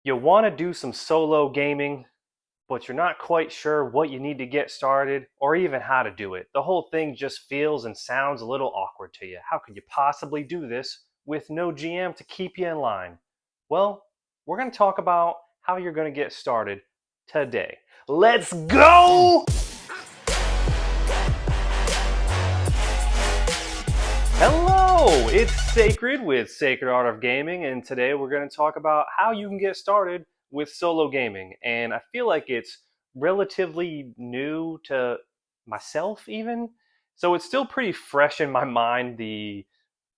You want to do some solo gaming, but you're not quite sure what you need to get started or even how to do it. The whole thing just feels and sounds a little awkward to you. How could you possibly do this with no GM to keep you in line? Well, we're going to talk about how you're going to get started today. Let's go! Hello, it's Sacred with Sacred Art of Gaming, and today we're going to talk about how you can get started with solo gaming. And I feel like it's relatively new to myself, even. So it's still pretty fresh in my mind, the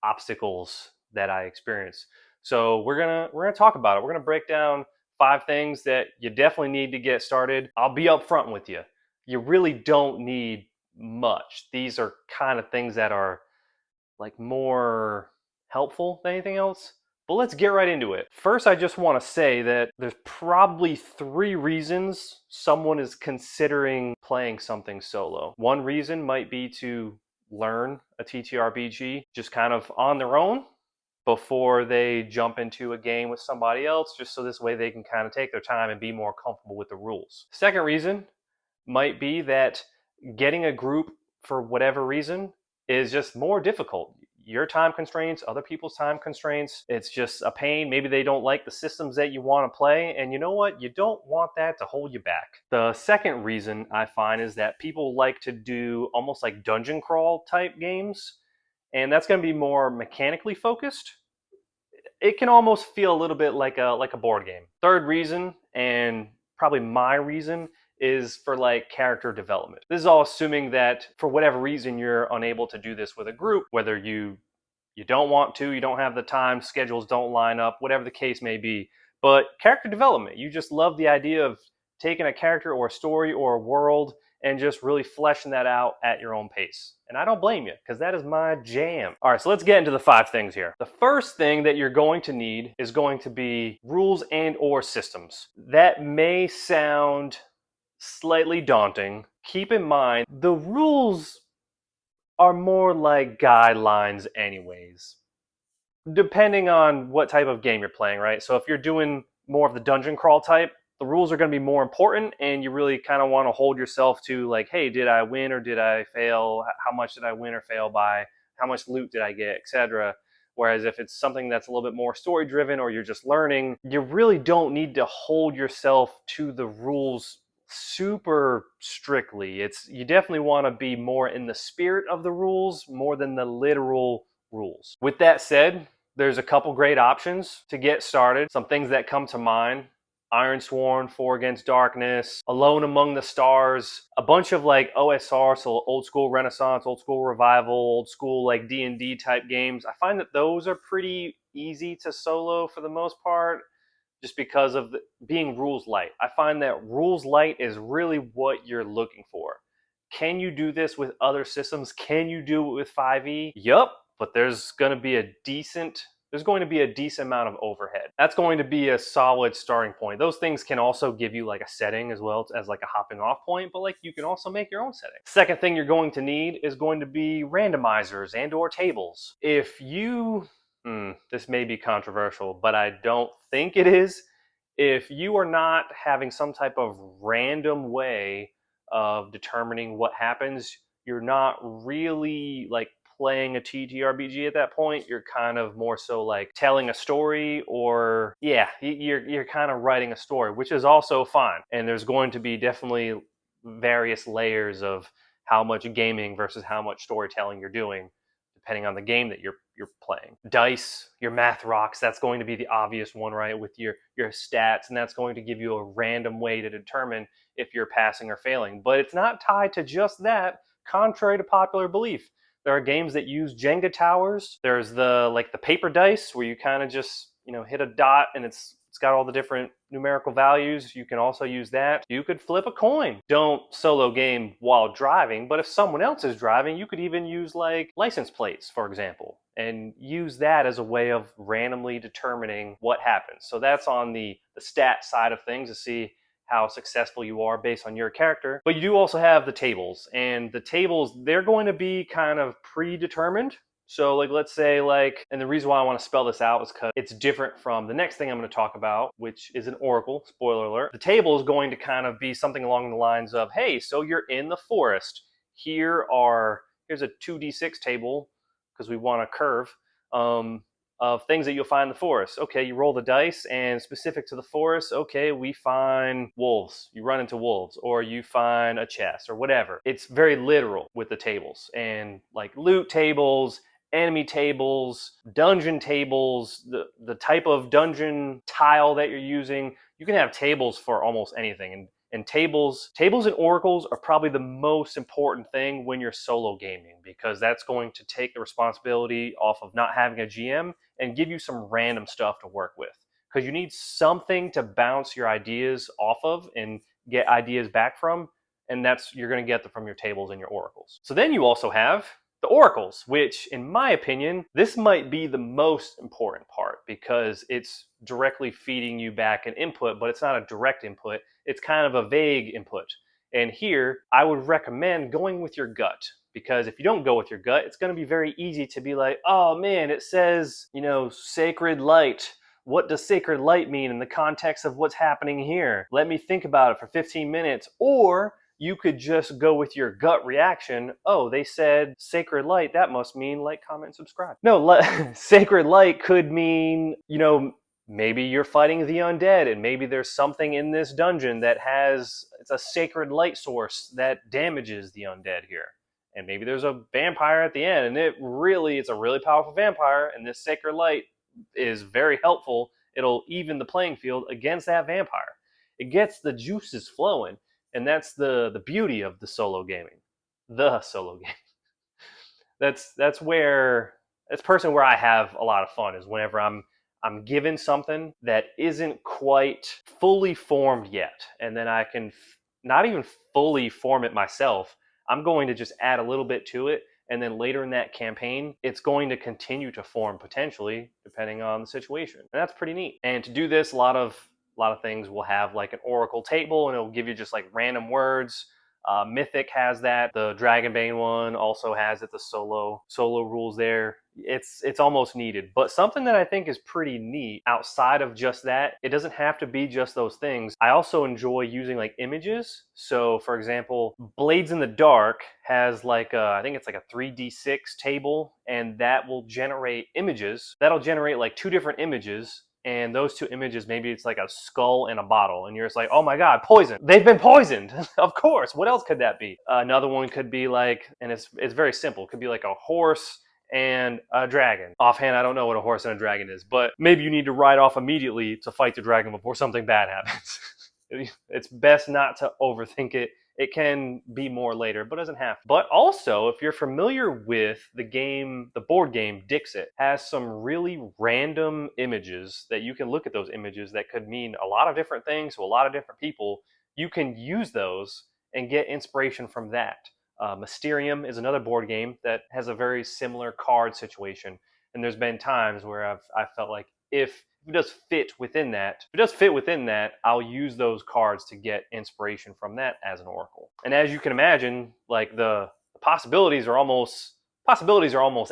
obstacles that I experience. So we're gonna talk about it. We're gonna break down 5 things that you definitely need to get started. I'll be upfront with you. You really don't need much. These are kind of things that are like more helpful than anything else. But let's get right into it. First, I just want to say that there's probably 3 reasons someone is considering playing something solo. One reason might be to learn a TTRPG just kind of on their own before they jump into a game with somebody else, just so this way they can kind of take their time and be more comfortable with the rules. Second reason might be that getting a group for whatever reason is just more difficult. Your time constraints, other people's time constraints, it's just a pain. Maybe they don't like the systems that you want to play, and you know what? You don't want that to hold you back. The second reason I find is that people like to do almost like dungeon crawl type games, and that's going to be more mechanically focused. It can almost feel a little bit like a board game. Third reason, and probably my reason, is for like character development. This is all assuming that for whatever reason you're unable to do this with a group, whether you don't want to, you don't have the time, schedules don't line up, whatever the case may be. But character development, you just love the idea of taking a character or a story or a world and just really fleshing that out at your own pace. And I don't blame you, because that is my jam. All right, so let's get into the 5 things here. The first thing that you're going to need is going to be rules and or systems. That may sound slightly daunting. Keep in mind, the rules are more like guidelines anyways, depending on what type of game you're playing, right? So if you're doing more of the dungeon crawl type, the rules are going to be more important, and you really kind of want to hold yourself to like, hey, did I win or did I fail? How much did I win or fail by? How much loot did I get, etc. Whereas if it's something that's a little bit more story driven or you're just learning, you really don't need to hold yourself to the rules super strictly. It's you definitely want to be more in the spirit of the rules more than the literal rules. With that said, there's a couple great options to get started. Some things that come to mind: Iron Sworn, Four Against Darkness, Alone Among the Stars, a bunch of like OSR, so old school Renaissance, old school Revival, old school like D&D type games. I find that those are pretty easy to solo for the most part, just because of being rules light. I find that rules light is really what you're looking for. Can you do this with other systems? Can you do it with 5e? Yup, but there's going to be a decent amount of overhead. That's going to be a solid starting point. Those things can also give you like a setting as well as like a hopping off point, but like you can also make your own setting. Second thing you're going to need is going to be randomizers and or tables. If you this may be controversial, but I don't think it is. If you are not having some type of random way of determining what happens, you're not really like playing a TTRPG at that point. You're kind of more so like telling a story, or yeah, you're kind of writing a story, which is also fine. And there's going to be definitely various layers of how much gaming versus how much storytelling you're doing, depending on the game that you're playing. Dice, your math rocks, that's going to be the obvious one, right? With your stats, and that's going to give you a random way to determine if you're passing or failing. But it's not tied to just that, contrary to popular belief. There are games that use Jenga towers. There's the paper dice where you kind of just, hit a dot and it's got all the different numerical values. You can also use that. You could flip a coin. Don't solo game while driving, but if someone else is driving, you could even use like license plates, for example, and use that as a way of randomly determining what happens. So that's on the stat side of things, to see how successful you are based on your character. But you do also have the tables, and the tables, they're going to be kind of predetermined. So like let's say like, and the reason why I want to spell this out is because it's different from the next thing I'm going to talk about, which is an oracle. Spoiler alert. The table is going to kind of be something along the lines of, hey, so you're in the forest. Here's a 2d6 table because we want a curve. Of things that you'll find in the forest. Okay, you roll the dice, and specific to the forest, okay, we find wolves. You run into wolves, or you find a chest, or whatever. It's very literal with the tables, and like loot tables, enemy tables, dungeon tables, the type of dungeon tile that you're using. You can have tables for almost anything, and tables and oracles are probably the most important thing when you're solo gaming, because that's going to take the responsibility off of not having a GM and give you some random stuff to work with, because you need something to bounce your ideas off of and get ideas back from, and that's you're going to get them from your tables and your oracles. So then you also have the oracles, which in my opinion, this might be the most important part because it's directly feeding you back an input, but it's not a direct input. It's kind of a vague input. And here, I would recommend going with your gut, because if you don't go with your gut, it's going to be very easy to be like, oh man, it says, sacred light. What does sacred light mean in the context of what's happening here? Let me think about it for 15 minutes. Or you could just go with your gut reaction. Oh, they said sacred light. That must mean like, comment, and subscribe. No, sacred light could mean, maybe you're fighting the undead, and maybe there's something in this dungeon that it's a sacred light source that damages the undead here. And maybe there's a vampire at the end, and it's a really powerful vampire, and this sacred light is very helpful. It'll even the playing field against that vampire. It gets the juices flowing, and that's the beauty of the solo gaming. The solo game. That's personally where I have a lot of fun, is whenever I'm given something that isn't quite fully formed yet, and then I can not even fully form it myself. I'm going to just add a little bit to it, and then later in that campaign, it's going to continue to form potentially, depending on the situation. And that's pretty neat. And to do this, a lot of things will have like an oracle table, and it'll give you just like random words. Mythic has that. The Dragonbane one also has it. The solo rules there. It's almost needed. But something that I think is pretty neat outside of just that, it doesn't have to be just those things. I also enjoy using like images. So for example, Blades in the Dark has like I think it's like a 3d6 table, and that will generate images. That'll generate like 2 different images, and those 2 images, maybe it's like a skull and a bottle, and you're just like, oh my god, poison. They've been poisoned. Of course. What else could that be? Another one could be like, and it's very simple, it could be like a horse and a dragon. Offhand, I don't know what a horse and a dragon is, but maybe you need to ride off immediately to fight the dragon before something bad happens. It's best not to overthink it. It can be more later, but doesn't have to. But also, if you're familiar with the board game Dixit has some really random images that you can look at, those images that could mean a lot of different things to a lot of different people. You can use those and get inspiration from that. Mysterium is another board game that has a very similar card situation. And there's been times where I felt like if it does fit within that, I'll use those cards to get inspiration from that as an oracle. And as you can imagine, like the possibilities are almost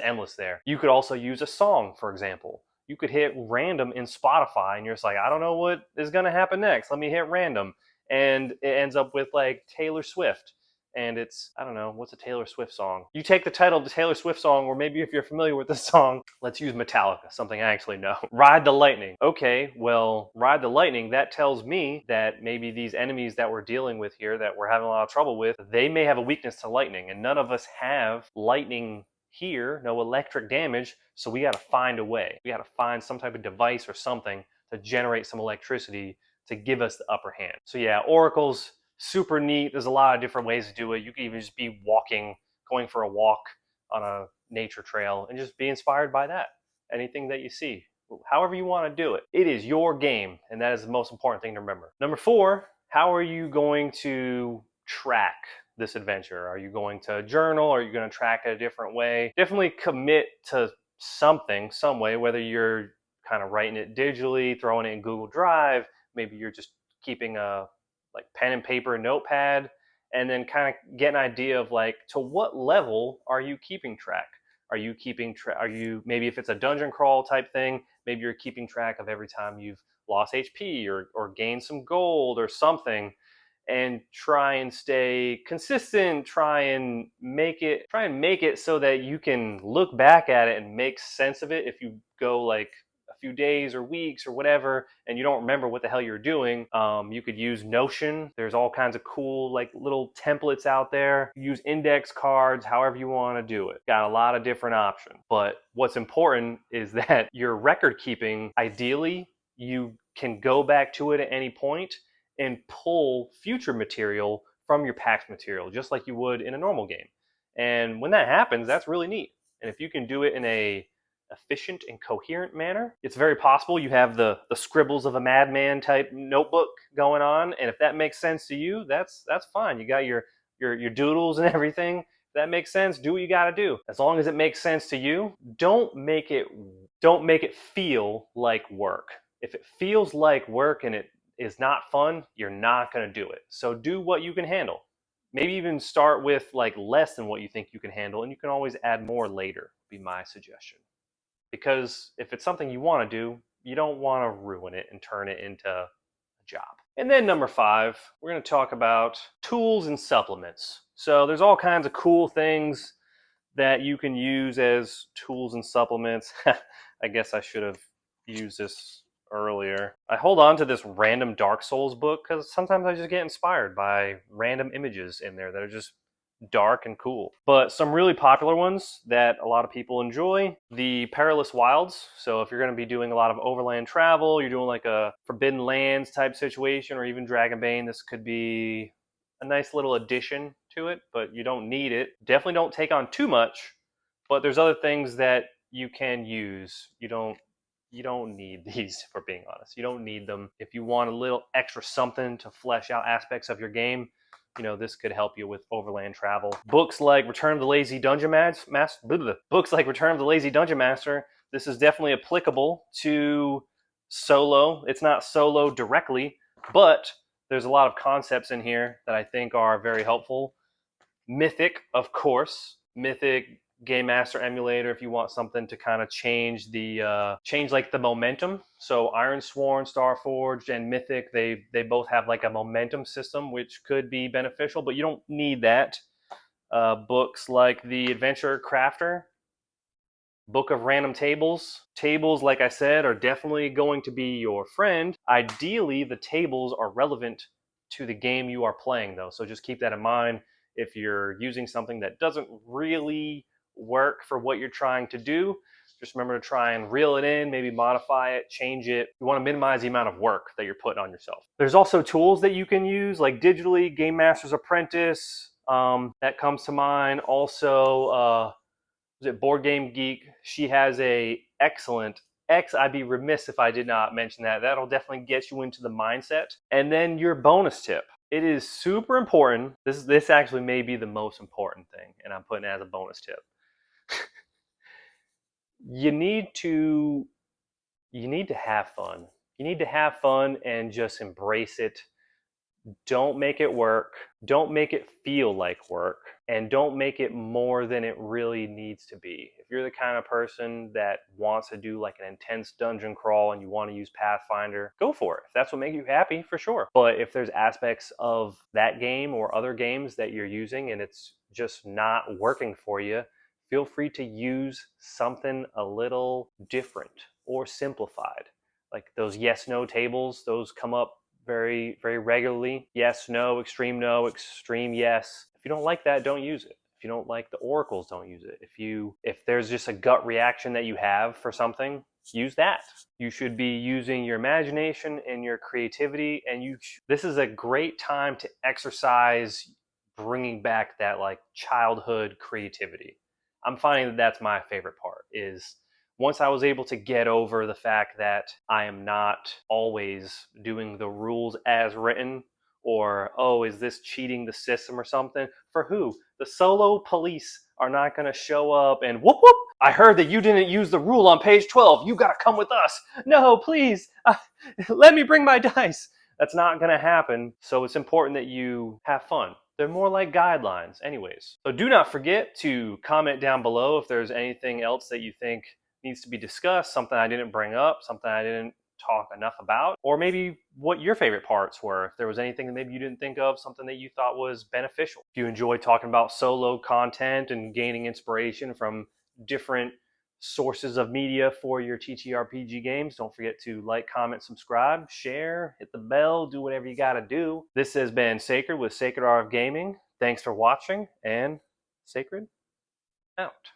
endless there. You could also use a song, for example. You could hit random in Spotify, and you're just like, I don't know what is going to happen next. Let me hit random. And it ends up with like Taylor Swift. And it's, I don't know, what's a Taylor Swift song? You take the title of the Taylor Swift song, or maybe if you're familiar with the song, let's use Metallica, something I actually know. Ride the Lightning. Okay, well, Ride the Lightning, that tells me that maybe these enemies that we're dealing with here, that we're having a lot of trouble with, they may have a weakness to lightning, and none of us have lightning here, no electric damage, so we gotta find a way. We gotta find some type of device or something to generate some electricity to give us the upper hand. So yeah, oracles, super neat. There's a lot of different ways to do it. You can even just be going for a walk on a nature trail, and just be inspired by that. Anything that you see, however you want to do it. It is your game, and that is the most important thing to remember. Number 4, how are you going to track this adventure? Are you going to journal? Are you going to track it a different way? Definitely commit to something, some way, whether you're kind of writing it digitally, throwing it in Google Drive, maybe you're just keeping a like pen and paper notepad, and then kind of get an idea of like, to what level are you keeping track? Are you keeping track? Are you, maybe if it's a dungeon crawl type thing, maybe you're keeping track of every time you've lost HP or gained some gold or something, and try and stay consistent. Try and make it so that you can look back at it and make sense of it. If you go like a few days or weeks or whatever and you don't remember what the hell you're doing, you could use Notion. There's all kinds of cool like little templates out there. Use index cards, however you want to do it. Got a lot of different options, but what's important is that your record keeping, ideally you can go back to it at any point and pull future material from your past material, just like you would in a normal game. And when that happens, that's really neat. And if you can do it in a efficient and coherent manner, it's very possible you have the scribbles of a madman type notebook going on. And if that makes sense to you, that's fine. You got your doodles and everything. If that makes sense, do what you got to do. As long as it makes sense to you, don't make it feel like work. If it feels like work and it is not fun, you're not going to do it. So do what you can handle. Maybe even start with like less than what you think you can handle, and you can always add more later, would be my suggestion. Because if it's something you want to do, you don't want to ruin it and turn it into a job. And then number 5, we're going to talk about tools and supplements. So there's all kinds of cool things that you can use as tools and supplements. I guess I should have used this earlier. I hold on to this random Dark Souls book because sometimes I just get inspired by random images in there that are just dark and cool. But some really popular ones that a lot of people enjoy, the Perilous Wilds. So if you're going to be doing a lot of overland travel, you're doing like a Forbidden Lands type situation, or even Dragonbane, this could be a nice little addition to it, but you don't need it. Definitely don't take on too much, but there's other things that you can use. You don't need these, for being honest. You don't need them. If you want a little extra something to flesh out aspects of your game, this could help you with overland travel. Books like Return of the Lazy Dungeon Master. Books like Return of the Lazy Dungeon Master. This is definitely applicable to solo. It's not solo directly, but there's a lot of concepts in here that I think are very helpful. Mythic, of course. Mythic Game Master Emulator, if you want something to kind of change like the momentum. So Ironsworn, Starforged, and Mythic, they both have like a momentum system, which could be beneficial, but you don't need that. Books like the Adventure Crafter, Book of Random Tables. Tables, like I said, are definitely going to be your friend. Ideally, the tables are relevant to the game you are playing, though, so just keep that in mind. If you're using something that doesn't really work for what you're trying to do, just remember to try and reel it in, maybe modify it, change it. You want to minimize the amount of work that you're putting on yourself. There's also tools that you can use, like digitally, Game Master's Apprentice, that comes to mind. Also, is it Board Game Geek? She has a excellent I'd be remiss if I did not mention that. That'll definitely get you into the mindset. And then your bonus tip. It is super important. This actually may be the most important thing, and I'm putting it as a bonus tip. You need to have fun. You need to have fun and just embrace it. Don't make it work. Don't make it feel like work. And don't make it more than it really needs to be. If you're the kind of person that wants to do like an intense dungeon crawl and you want to use Pathfinder, go for it. If that's what makes you happy, for sure. But if there's aspects of that game or other games that you're using and it's just not working for you, feel free to use something a little different or simplified. Like those yes-no tables, those come up very, very regularly. Yes, no, extreme yes. If you don't like that, don't use it. If you don't like the oracles, don't use it. If there's just a gut reaction that you have for something, use that. You should be using your imagination and your creativity, and this is a great time to exercise bringing back that like childhood creativity. I'm finding that that's my favorite part, is once I was able to get over the fact that I am not always doing the rules as written, or, oh, is this cheating the system or something? For who? The solo police are not going to show up and whoop whoop, I heard that you didn't use the rule on page 12. You got to come with us. No, please, let me bring my dice. That's not going to happen. So it's important that you have fun. They're more like guidelines, anyways. So do not forget to comment down below if there's anything else that you think needs to be discussed, something I didn't bring up, something I didn't talk enough about, or maybe what your favorite parts were. If there was anything that maybe you didn't think of, something that you thought was beneficial. If you enjoy talking about solo content and gaining inspiration from different sources of media for your TTRPG games, don't forget to like, comment, subscribe, share, hit the bell, do whatever you gotta do. This has been Sacred with Sacred Art of Gaming. Thanks for watching, and Sacred out.